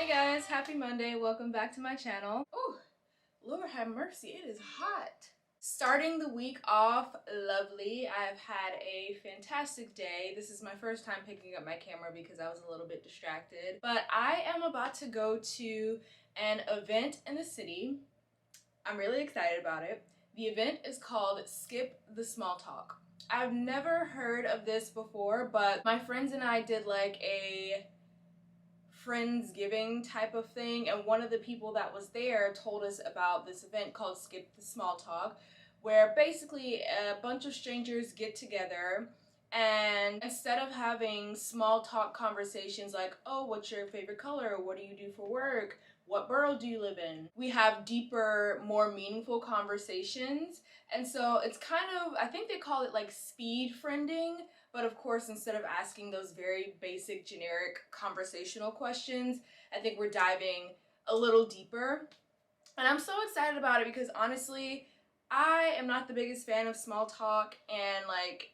Hey guys, happy Monday. Welcome back to my channel. Oh, Lord have mercy, it is hot. Starting the week off lovely. I've had a fantastic day. This is my first time picking up my camera because I was a little bit distracted. But I am about to go to an event in the city. I'm really excited about it. The event is called Skip the Small Talk. I've never heard of this before, but my friends and I did like a Friendsgiving type of thing, and one of the people that was there told us about this event called Skip the Small Talk, where basically a bunch of strangers get together and instead of having small talk conversations like, oh, what's your favorite color, what do you do for work, what borough do you live in, we have deeper, more meaningful conversations. And so it's kind of, I think they call it like speed friending. But of course, instead of asking those very basic, generic conversational questions, I think we're diving a little deeper. And I'm so excited about it because honestly, I am not the biggest fan of small talk, and like,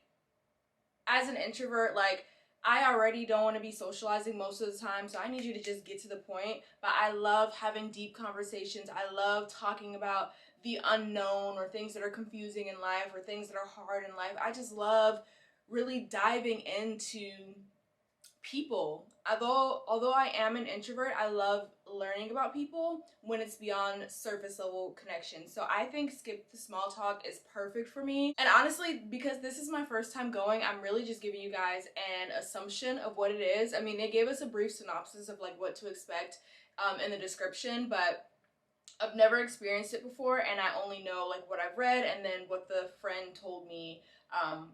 as an introvert, like, I already don't want to be socializing most of the time, so I need you to just get to the point. But I love having deep conversations. I love talking about the unknown or things that are confusing in life or things that are hard in life. I just love really diving into people. Although I am an introvert, I love learning about people when it's beyond surface level connection. So I think Skip the Small Talk is perfect for me. And honestly, because this is my first time going, I'm really just giving you guys an assumption of what it is. I mean, they gave us a brief synopsis of like what to expect in the description, but I've never experienced it before, and I only know like what I've read and then what the friend told me,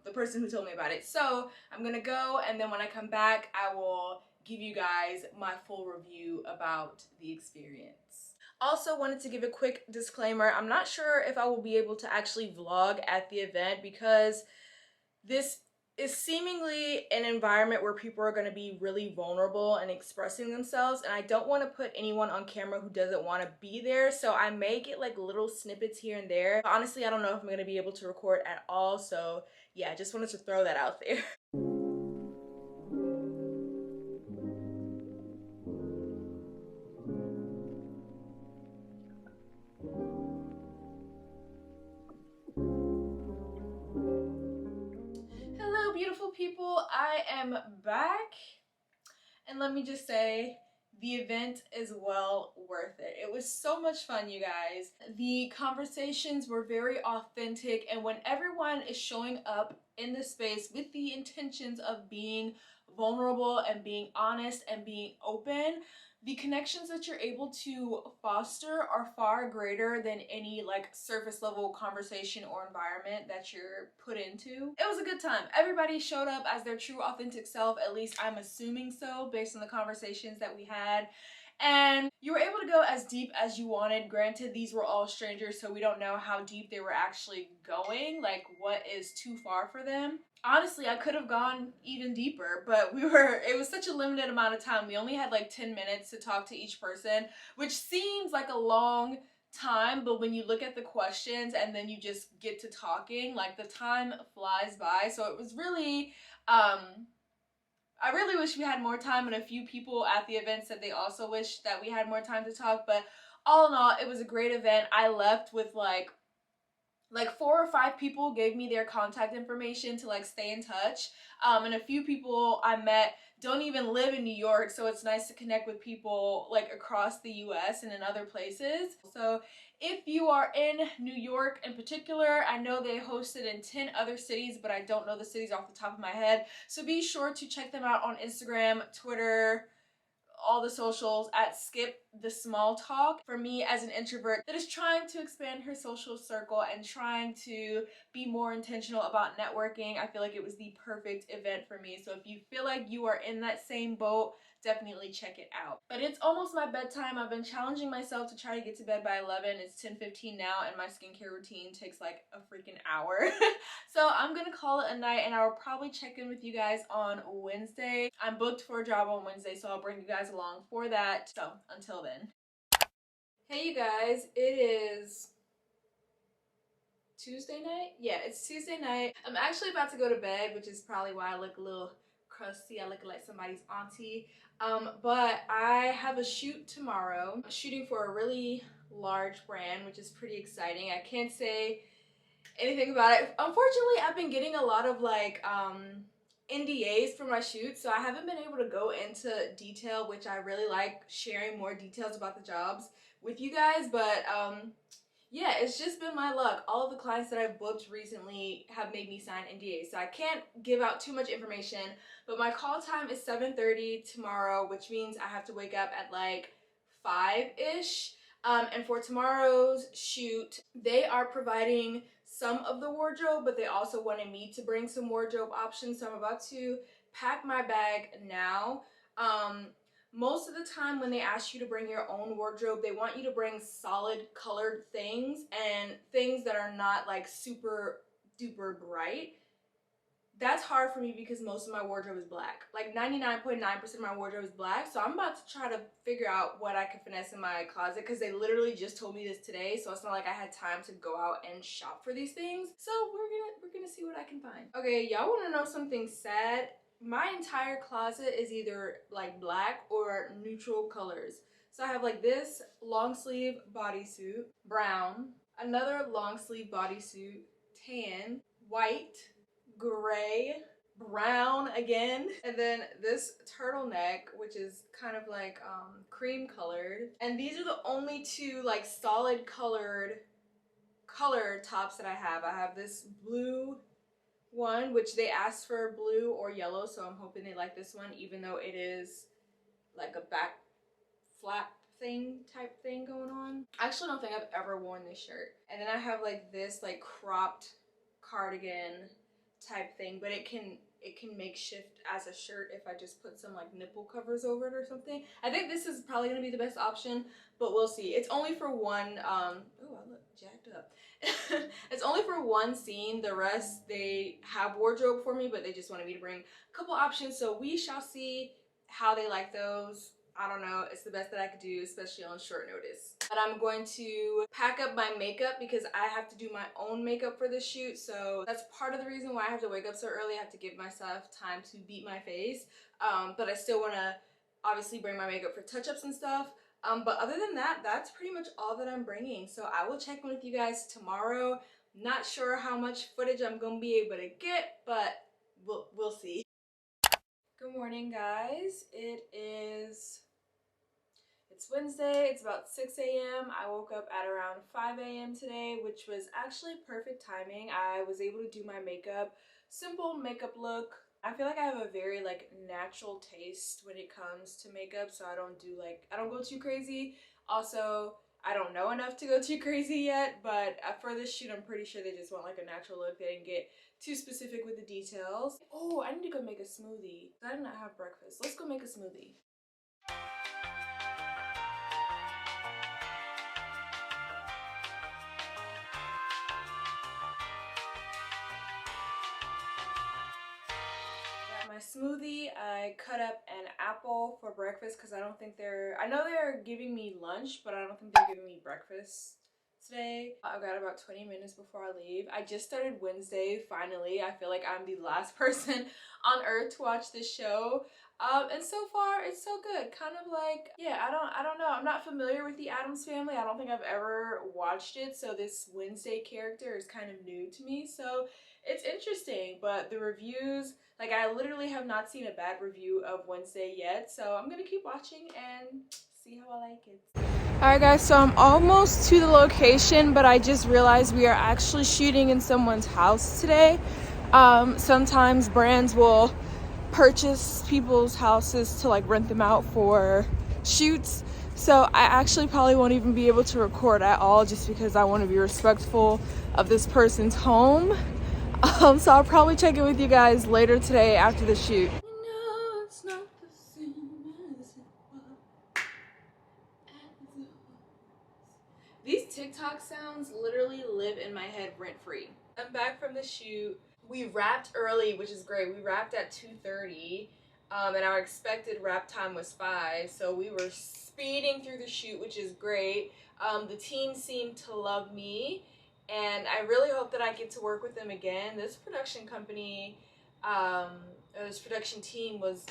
the person who told me about it. So I'm gonna go, and then when I come back, I will give you guys my full review about the experience. Also wanted to give a quick disclaimer. I'm not sure if I will be able to actually vlog at the event because this is seemingly an environment where people are going to be really vulnerable and expressing themselves, and I don't want to put anyone on camera who doesn't want to be there, so I may get like little snippets here and there. But honestly, I don't know if I'm going to be able to record at all, so yeah, just wanted to throw that out there. Hello beautiful people, I am back, and let me just say, the event is well worth it. It was so much fun, you guys. The conversations were very authentic, and when everyone is showing up in the space with the intentions of being vulnerable and being honest and being open, the connections that you're able to foster are far greater than any like surface level conversation or environment that you're put into. It was a good time. Everybody showed up as their true authentic self, at least I'm assuming so based on the conversations that we had. And you were able to go as deep as you wanted. Granted, these were all strangers, so we don't know how deep they were actually going, like what is too far for them. Honestly, I could have gone even deeper, but it was such a limited amount of time. We only had like 10 minutes to talk to each person, which seems like a long time, but when you look at the questions and then you just get to talking, like the time flies by. So it was really, I really wish we had more time, and a few people at the event said they also wish that we had more time to talk, but all in all, it was a great event. I left with like 4 or 5 people gave me their contact information to like stay in touch, and a few people I met don't even live in New York, so it's nice to connect with people like across the US and in other places. So if you are in New York in particular, I know they hosted in 10 other cities, but I don't know the cities off the top of my head, so be sure to check them out on Instagram, Twitter, all the socials at Skip the Small Talk. For me as an introvert that is trying to expand her social circle and trying to be more intentional about networking, I feel like it was the perfect event for me. So if you feel like you are in that same boat, definitely check it out. But it's almost my bedtime. I've been challenging myself to try to get to bed by 11. It's 10:15 now, and my skincare routine takes like a freaking hour. So I'm gonna call it a night, and I will probably check in with you guys on Wednesday. I'm booked for a job on Wednesday, so I'll bring you guys along for that. So until then. Hey you guys, it is Tuesday night? Yeah, it's Tuesday night. I'm actually about to go to bed, which is probably why I look a little crusty. I look like somebody's auntie. But I have a shoot tomorrow. I'm shooting for a really large brand, which is pretty exciting. I can't say anything about it. Unfortunately, I've been getting a lot of like NDAs for my shoots, so I haven't been able to go into detail, which I really like sharing more details about the jobs with you guys. But yeah, it's just been my luck. All of the clients that I've booked recently have made me sign NDAs, so I can't give out too much information. But my call time is 7:30 tomorrow, which means I have to wake up at like 5-ish. And for tomorrow's shoot, they are providing some of the wardrobe, but they also wanted me to bring some wardrobe options. So I'm about to pack my bag now. Most of the time when they ask you to bring your own wardrobe, they want you to bring solid colored things and things that are not like super duper bright. That's hard for me because most of my wardrobe is black. Like 99.9% of my wardrobe is black. So I'm about to try to figure out what I can finesse in my closet because they literally just told me this today. So it's not like I had time to go out and shop for these things. So we're gonna see what I can find. Okay, y'all wanna know something sad? My entire closet is either like black or neutral colors. So I have like this long sleeve bodysuit, brown, another long sleeve bodysuit, tan, white, gray, brown again, and then this turtleneck, which is kind of like cream colored. And these are the only two like solid color tops that I have. I have this blue one, which they asked for blue or yellow, so I'm hoping they like this one, even though it is like a back flap thing type thing going on. I actually don't think I've ever worn this shirt. And then I have like this like cropped cardigan type thing, but it can makeshift as a shirt if I just put some like nipple covers over it or something. I think this is probably gonna be the best option, but we'll see. It's only for one oh, I look jacked up. It's only for one scene. The rest they have wardrobe for me, but they just wanted me to bring a couple options, so we shall see how they like those. I don't know, it's the best that I could do, especially on short notice. But I'm going to pack up my makeup because I have to do my own makeup for this shoot, so that's part of the reason why I have to wake up so early. I have to give myself time to beat my face, but I still want to obviously bring my makeup for touch-ups and stuff. But other than that, that's pretty much all that I'm bringing. So I will check in with you guys tomorrow. Not sure how much footage I'm gonna be able to get, but we'll see. Good morning, guys. It's Wednesday. It's about 6 a.m. I woke up at around 5 a.m. today, which was actually perfect timing. I was able to do my makeup, simple makeup look. I feel like I have a very like natural taste when it comes to makeup, so I don't go too crazy. Also, I don't know enough to go too crazy yet, but for this shoot, I'm pretty sure they just want like a natural look. They didn't get too specific with the details. Oh, I need to go make a smoothie. I did not have breakfast. Let's go make a smoothie. My smoothie, I cut up an apple for breakfast because I know they're giving me lunch, but I don't think they're giving me breakfast today. I've got about 20 minutes before I leave. I just started Wednesday, finally. I feel like I'm the last person on earth to watch this show. And so far, it's so good. Kind of like, yeah, I don't know. I'm not familiar with the Addams Family. I don't think I've ever watched it, so this Wednesday character is kind of new to me. So it's interesting, but the reviews, like I literally have not seen a bad review of Wednesday yet, so I'm gonna keep watching and see how I like it. Alright guys, so I'm almost to the location, but I just realized we are actually shooting in someone's house today. Sometimes brands will purchase people's houses to like rent them out for shoots. So I actually probably won't even be able to record at all just because I want to be respectful of this person's home. So I'll probably check in with you guys later today after the shoot. It's not the same as it was. These TikTok sounds literally live in my head rent-free. I'm back from the shoot. We wrapped early, which is great. We wrapped at 2:30, and our expected wrap time was 5, so we were speeding through the shoot, which is great. The team seemed to love me, and I really hope that I get to work with them again. This production company, this production team was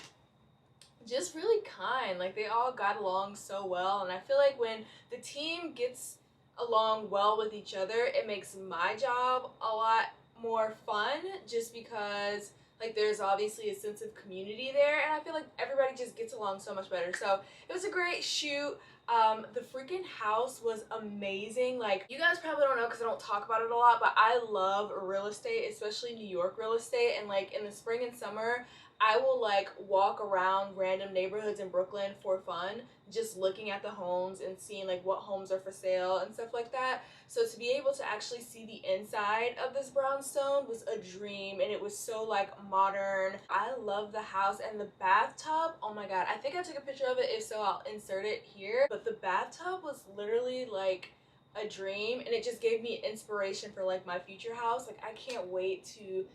just really kind. Like, they all got along so well, and I feel like when the team gets along well with each other, it makes my job a lot more fun, just because like there's obviously a sense of community there, and I feel like everybody just gets along so much better. So it was a great shoot. The freaking house was amazing. Like, you guys probably don't know because I don't talk about it a lot, but I love real estate, especially New York real estate. And like in the spring and summer, I will like walk around random neighborhoods in Brooklyn for fun, just looking at the homes and seeing like what homes are for sale and stuff like that. So to be able to actually see the inside of this brownstone was a dream, and it was so like modern. I love the house, and the bathtub, oh my god, I think I took a picture of it. If so, I'll insert it here. But the bathtub was literally like a dream, and it just gave me inspiration for like my future house. Like, I can't wait to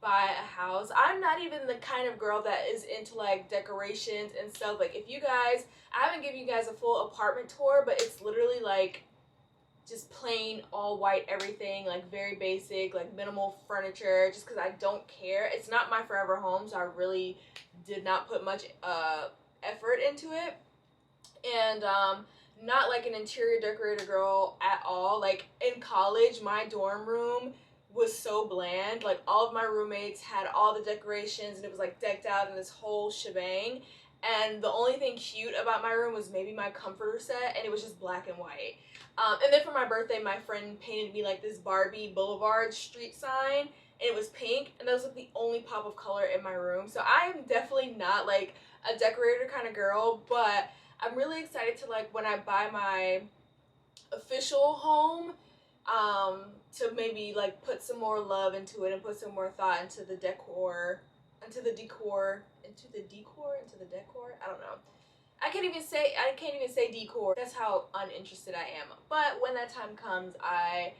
buy a house. I'm not even the kind of girl that is into like decorations and stuff. Like, if you guys, I haven't given you guys a full apartment tour, but it's literally like just plain all white everything, like very basic, like minimal furniture, just because I don't care. It's not my forever home, so I really did not put much effort into it. And not like an interior decorator girl at all. Like, in college, my dorm room was so bland. Like, all of my roommates had all the decorations, and it was like decked out in this whole shebang, and the only thing cute about my room was maybe my comforter set, and it was just black and white. And then for my birthday, my friend painted me like this Barbie Boulevard street sign, and it was pink, and that was like the only pop of color in my room. So I am definitely not like a decorator kind of girl, but I'm really excited to, like, when I buy my official home, to maybe like put some more love into it and put some more thought into the decor. I don't know. I can't even say decor. That's how uninterested I am. But when that time comes, I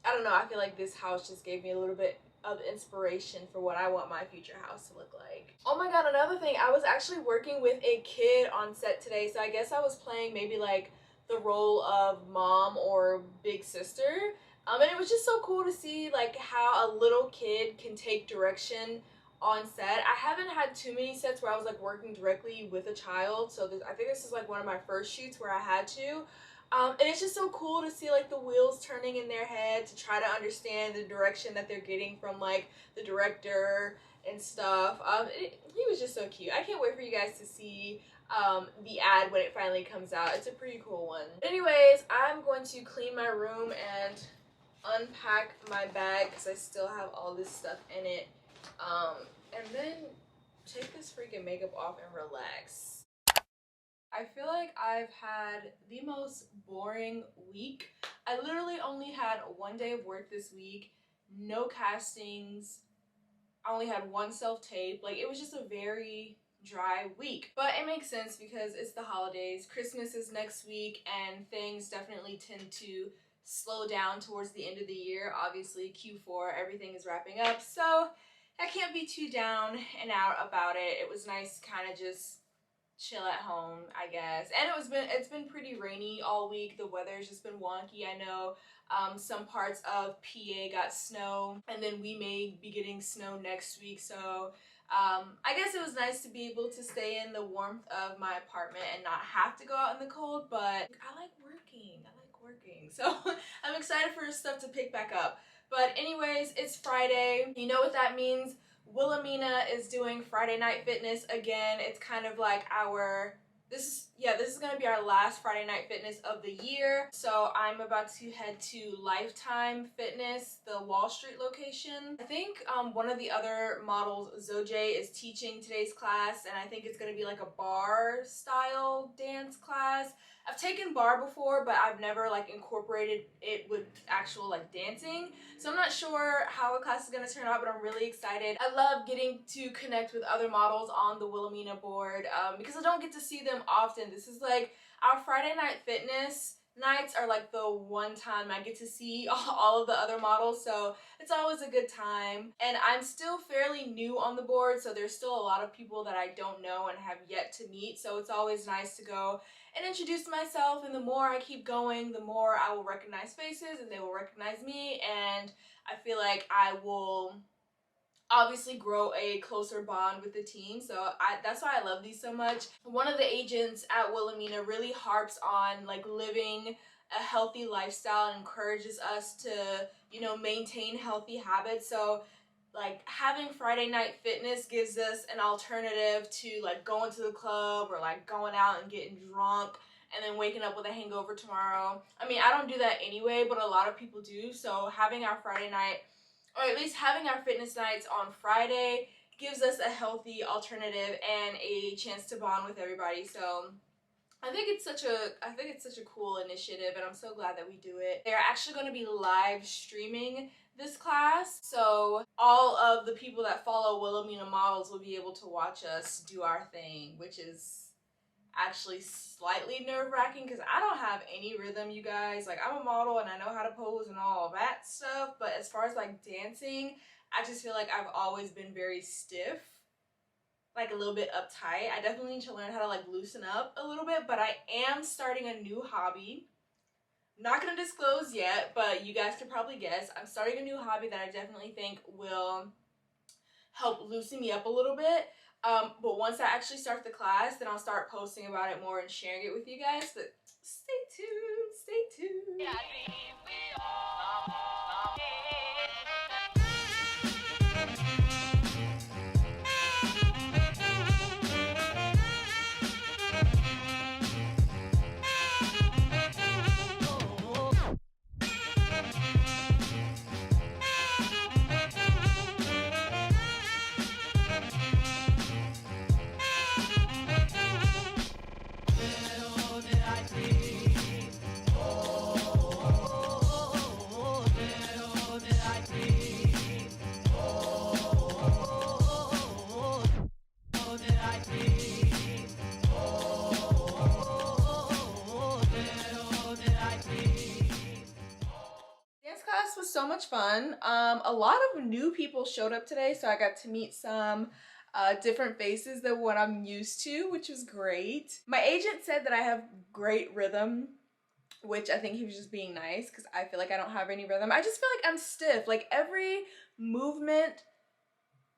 don't know, I feel like this house just gave me a little bit of inspiration for what I want my future house to look like. Oh my god, another thing, I was actually working with a kid on set today, so I guess I was playing maybe like the role of mom or big sister. And it was just so cool to see like how a little kid can take direction on set. I haven't had too many sets where I was like working directly with a child, so I think this is like one of my first shoots where I had to. And it's just so cool to see like the wheels turning in their head to try to understand the direction that they're getting from like the director and stuff. He was just so cute. I can't wait for you guys to see the ad when it finally comes out. It's a pretty cool one. Anyways, I'm going to clean my room and unpack my bag because I still have all this stuff in it. And then take this freaking makeup off and relax. I feel like I've had the most boring week. I literally only had one day of work this week, no castings. I only had one self-tape. Like, it was just a very dry week. But it makes sense because it's the holidays. Christmas is next week, and things definitely tend to slow down towards the end of the year. Obviously, Q4, everything is wrapping up, so I can't be too down and out about it. It was nice to kind of just chill at home, I guess. And it's been pretty rainy all week. The weather's just been wonky. I know some parts of PA got snow, and then we may be getting snow next week, so I guess it was nice to be able to stay in the warmth of my apartment and not have to go out in the cold. But I like working, so I'm excited for stuff to pick back up. But anyways, it's Friday. You know what that means. WILHELMINA is doing Friday Night Fitness again. It's kind of like this is gonna be our last Friday Night Fitness of the year. So I'm about to head to Lifetime Fitness, the Wall Street location. I think one of the other models, Zoje, is teaching today's class, and I think it's gonna be like a bar style dance class. I've taken bar before, but I've never like incorporated it with actual like dancing. So I'm not sure how the class is gonna turn out, but I'm really excited. I love getting to connect with other models on the WILHELMINA board because I don't get to see them often. This is like our Friday Night Fitness nights are like the one time I get to see all of the other models, so it's always a good time. And I'm still fairly new on the board, so there's still a lot of people that I don't know and have yet to meet, so it's always nice to go and introduce myself. And the more I keep going, the more I will recognize faces and they will recognize me, and I feel like I will obviously grow a closer bond with the team. So that's why I love these so much. One of the agents at Wilhelmina really harps on like living a healthy lifestyle and encourages us to, you know, maintain healthy habits. So like having Friday night fitness gives us an alternative to like going to the club or like going out and getting drunk and then waking up with a hangover tomorrow. I mean, I don't do that anyway, but a lot of people do. So having our Friday night, or at least having our fitness nights on Friday, gives us a healthy alternative and a chance to bond with everybody. So I think it's such a cool initiative, and I'm so glad that we do it. They're actually going to be live streaming this class, so all of the people that follow Wilhelmina models will be able to watch us do our thing, which is actually slightly nerve-wracking because I don't have any rhythm, you guys. Like, I'm a model and I know how to pose and all that stuff, but as far as like dancing, I just feel like I've always been very stiff, like a little bit uptight. I definitely need to learn how to like loosen up a little bit, but I am starting a new hobby. Not gonna disclose yet, but you guys could probably guess. I'm starting a new hobby that I definitely think will help loosen me up a little bit. But once I actually start the class, then I'll start posting about it more and sharing it with you guys. But stay tuned, stay tuned. Yeah, dance class was so much fun. A lot of new people showed up today, so I got to meet some different faces than what I'm used to, which was great. My agent said that I have great rhythm, which I think he was just being nice because I feel like I don't have any rhythm. I just feel like I'm stiff. Like every movement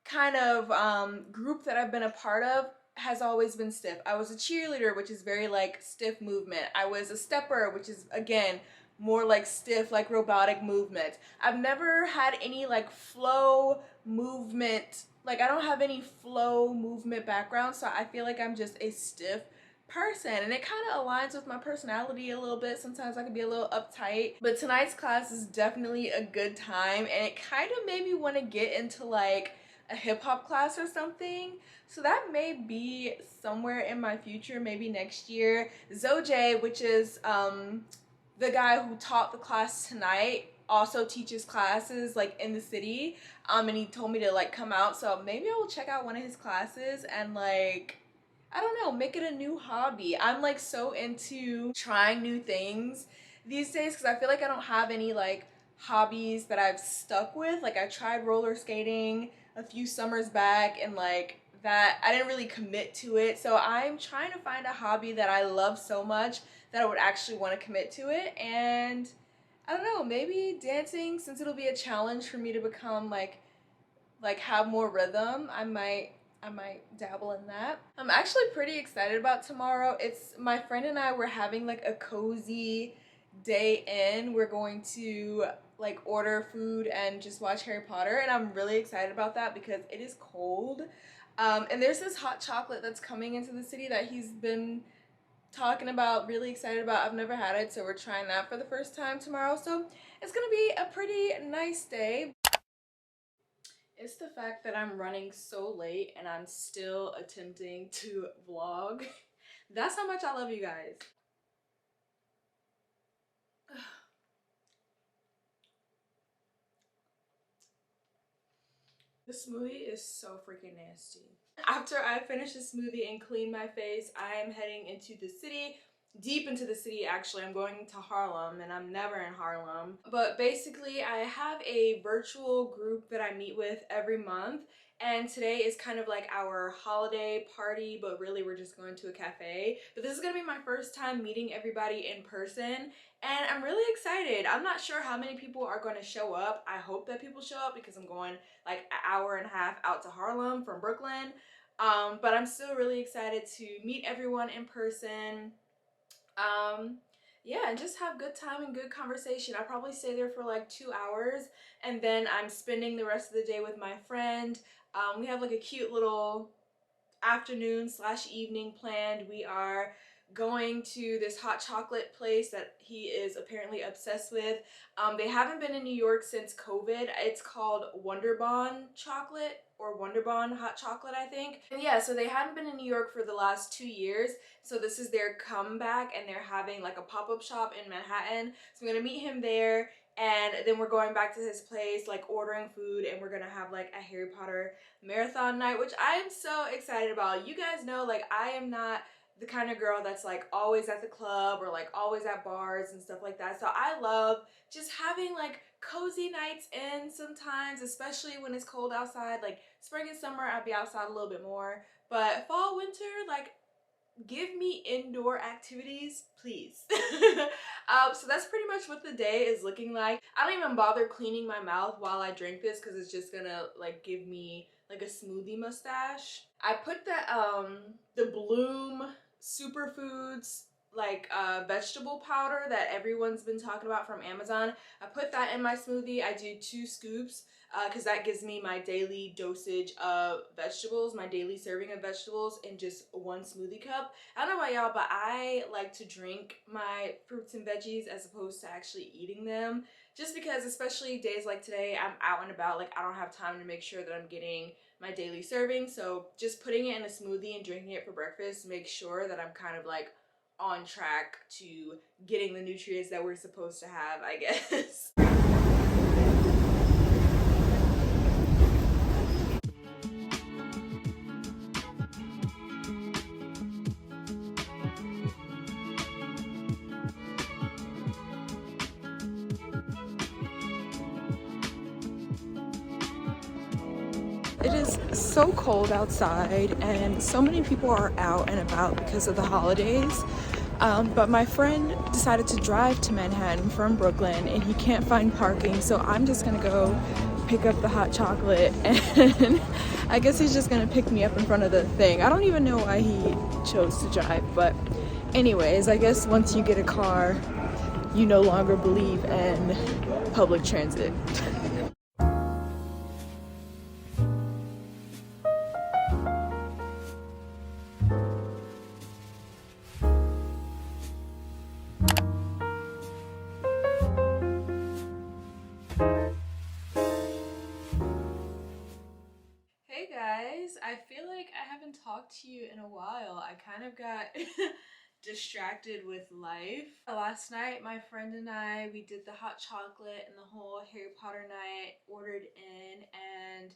kind of group that I've been a part of has always been stiff. I was a cheerleader, which is very like stiff movement. I was a stepper, which is again more like stiff, like robotic movement. I've never had any like flow movement, like I don't have any flow movement background, so I feel like I'm just a stiff person, and it kind of aligns with my personality a little bit. Sometimes I can be a little uptight, but tonight's class is definitely a good time, and it kind of made me want to get into like a hip-hop class or something, so that may be somewhere in my future, maybe next year. Zoj, which is the guy who taught the class tonight, also teaches classes like in the city, and he told me to like come out, so maybe I will check out one of his classes and like, I don't know, make it a new hobby. I'm like so into trying new things these days because I feel like I don't have any like hobbies that I've stuck with. Like I tried roller skating a few summers back, and like that I didn't really commit to it. So I'm trying to find a hobby that I love so much that I would actually want to commit to it. And I don't know, maybe dancing, since it'll be a challenge for me to become like have more rhythm, I might dabble in that. I'm actually pretty excited about tomorrow. It's my friend and I were having like a cozy day in. We're going to like order food and just watch Harry Potter, and I'm really excited about that because it is cold. And there's this hot chocolate that's coming into the city that he's been talking about, really excited about. I've never had it, so we're trying that for the first time tomorrow. So it's gonna be a pretty nice day. It's the fact that I'm running so late and I'm still attempting to vlog. That's how much I love you guys. The smoothie is so freaking nasty. After I finish the smoothie and clean my face, I am heading into the city. Deep into the city, actually. I'm going to Harlem, and I'm never in Harlem. But basically, I have a virtual group that I meet with every month, and today is kind of like our holiday party, but really we're just going to a cafe. But this is gonna be my first time meeting everybody in person, and I'm really excited. I'm not sure how many people are going to show up. I hope that people show up because I'm going like an hour and a half out to Harlem from Brooklyn. But I'm still really excited to meet everyone in person. Um, yeah, and just have good time and good conversation. I'll probably stay there for like 2 hours, and then I'm spending the rest of the day with my friend. We have like a cute little afternoon slash evening planned. We are going to this hot chocolate place that he is apparently obsessed with. They haven't been in New York since COVID. It's called Wonderbon chocolate, or Wonderbon hot chocolate, I think. And yeah, so they hadn't been in New York for the last 2 years. So this is their comeback, and they're having like a pop-up shop in Manhattan. So I'm gonna meet him there, and then we're going back to his place, like ordering food, and we're gonna have like a Harry Potter marathon night, which I am so excited about. You guys know, like, I am not the kind of girl that's like always at the club or like always at bars and stuff like that. So I love just having like cozy nights in sometimes, especially when it's cold outside. Like spring and summer, I'd be outside a little bit more, but fall, winter, like, give me indoor activities, please. So that's pretty much what the day is looking like. I don't even bother cleaning my mouth while I drink this because it's just gonna like give me like a smoothie mustache. I put the Bloom superfoods like vegetable powder that everyone's been talking about from Amazon. I put that in my smoothie. I do 2 scoops because that gives me my daily dosage of vegetables, my daily serving of vegetables in just 1 smoothie cup. I don't know about y'all, but I like to drink my fruits and veggies as opposed to actually eating them, just because, especially days like today, I'm out and about, like I don't have time to make sure that I'm getting my daily serving. So just putting it in a smoothie and drinking it for breakfast makes sure that I'm kind of like on track to getting the nutrients that we're supposed to have, I guess. It is so cold outside, and so many people are out and about because of the holidays. But my friend decided to drive to Manhattan from Brooklyn, and he can't find parking, so I'm just gonna go pick up the hot chocolate, and I guess he's just gonna pick me up in front of the thing. I don't even know why he chose to drive, but anyways, I guess once you get a car, you no longer believe in public transit. Hey guys, I feel like I haven't talked to you in a while. I kind of got distracted with life. Last night, my friend and I, we did the hot chocolate and the whole Harry Potter night, ordered in, and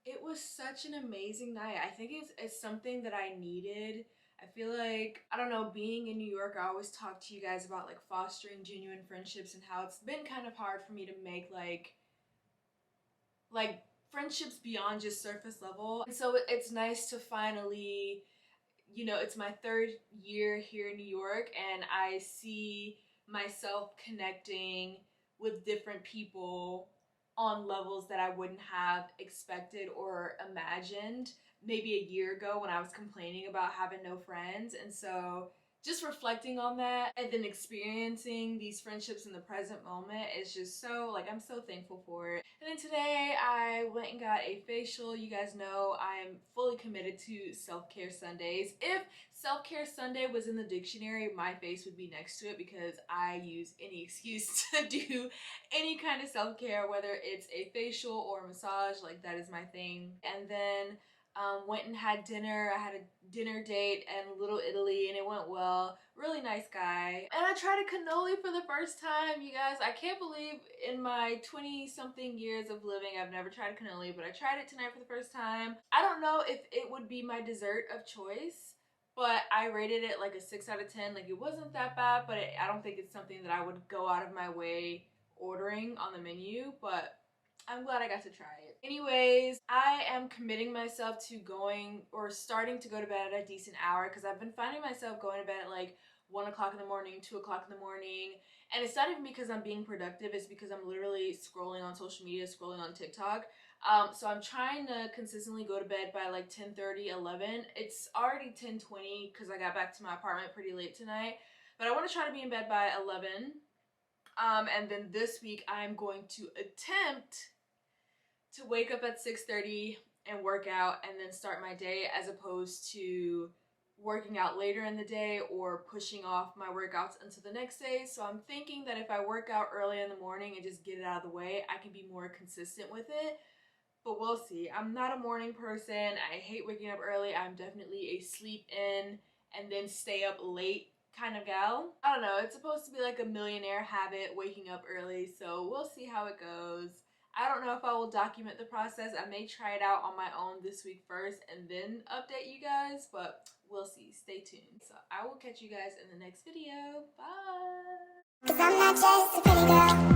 it was such an amazing night. I think it's something that I needed. I feel like, I don't know, being in New York, I always talk to you guys about like fostering genuine friendships and how it's been kind of hard for me to make like friendships beyond just surface level. And so it's nice to finally, you know, it's my 3rd year here in New York, and I see myself connecting with different people on levels that I wouldn't have expected or imagined maybe a year ago when I was complaining about having no friends. And so just reflecting on that and then experiencing these friendships in the present moment is just so, like, I'm so thankful for it. And then today I went and got a facial. You guys know I am fully committed to self-care Sundays. If self-care Sunday was in the dictionary, my face would be next to it because I use any excuse to do any kind of self-care, whether it's a facial or a massage. Like, that is my thing. And then went and had dinner. I had a dinner date in Little Italy, and it went well. Really nice guy. And I tried a cannoli for the first time, you guys. I can't believe in my 20-something years of living, I've never tried a cannoli, but I tried it tonight for the first time. I don't know if it would be my dessert of choice, but I rated it like a 6 out of 10. Like, it wasn't that bad, but I don't think it's something that I would go out of my way ordering on the menu. But I'm glad I got to try it. Anyways, I am committing myself to going or starting to go to bed at a decent hour because I've been finding myself going to bed at like 1 o'clock in the morning, 2 o'clock in the morning. And it's not even because I'm being productive, it's because I'm literally scrolling on social media, scrolling on TikTok. So I'm trying to consistently go to bed by like 10:30, 11. It's already 10:20 because I got back to my apartment pretty late tonight. But I want to try to be in bed by 11. And then this week I'm going to attempt to wake up at 6:30 and work out and then start my day, as opposed to working out later in the day or pushing off my workouts until the next day. So I'm thinking that if I work out early in the morning and just get it out of the way, I can be more consistent with it. But we'll see. I'm not a morning person. I hate waking up early. I'm definitely a sleep in and then stay up late kind of gal. I don't know. It's supposed to be like a millionaire habit, waking up early. So we'll see how it goes. I don't know if I will document the process. I may try it out on my own this week first and then update you guys, but we'll see. Stay tuned. So I will catch you guys in the next video. Bye! 'Cause I'm not just a pretty girl.